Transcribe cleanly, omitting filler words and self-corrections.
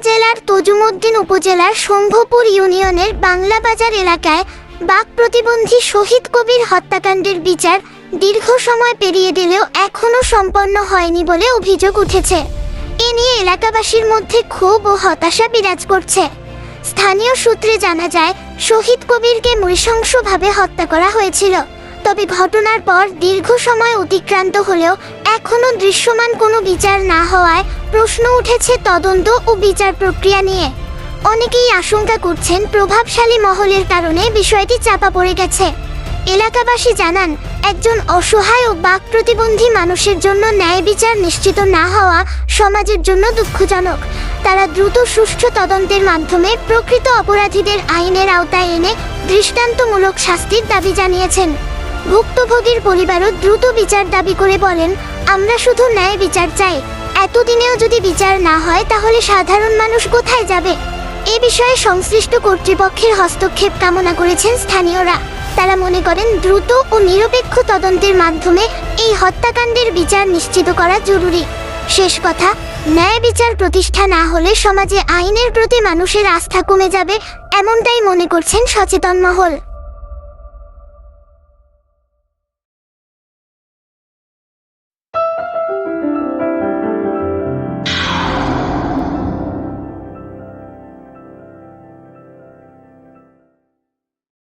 জেলার তজুমউদ্দিন উপজেলার শম্ভুপুর ইউনিয়নের বাংলাবাজার এলাকায় বাক প্রতিবন্ধী শহীদ কবির হত্যাকাণ্ডের বিচার দীর্ঘ সময় পেরিয়ে দিলেও এখনও সম্পন্ন হয়নি বলে অভিযোগ উঠেছে। এ নিয়ে এলাকাবাসীর মধ্যে ক্ষোভ ও হতাশা বিরাজ করছে। স্থানীয় সূত্রে জানা যায়, শহীদ কবিরকে নৃশংসভাবে হত্যা করা হয়েছিল। তবে ঘটনার পর দীর্ঘ সময় অতিক্রান্ত হলেও এখনও দৃশ্যমান কোনো বিচার না হওয়ায় প্রশ্ন উঠেছে তদন্ত ও বিচার প্রক্রিয়া নিয়ে। অনেকেই আশঙ্কা করছেন প্রভাবশালী মহলের কারণে বিষয়টি চাপা পড়ে গেছে। এলাকাবাসী জানান, একজন অসহায় ও বাক প্রতিবন্ধী মানুষের জন্য ন্যায় বিচার নিশ্চিত না হওয়া সমাজের জন্য দুঃখজনক। তারা দ্রুত সুষ্ঠু তদন্তের মাধ্যমে প্রকৃত অপরাধীদের আইনের আওতায় এনে দৃষ্টান্তমূলক শাস্তির দাবি জানিয়েছেন। ভুক্তভোগীর পরিবারও দ্রুত বিচার দাবি করে বলেন, আমরা শুধু ন্যায় বিচার চাই। এতদিনেও যদি বিচার না হয় তাহলে সাধারণ মানুষ কোথায় যাবে? এ বিষয়ে সংশ্লিষ্ট কর্তৃপক্ষের হস্তক্ষেপ কামনা করেছেন স্থানীয়রা। তারা মনে করেন, দ্রুত ও নিরপেক্ষ তদন্তের মাধ্যমে এই হত্যাকাণ্ডের বিচার নিশ্চিত করা জরুরি। শেষ কথা, ন্যায় বিচার প্রতিষ্ঠা না হলে সমাজে আইনের প্রতি মানুষের আস্থা কমে যাবে, এমনটাই মনে করছেন সচেতন মহল।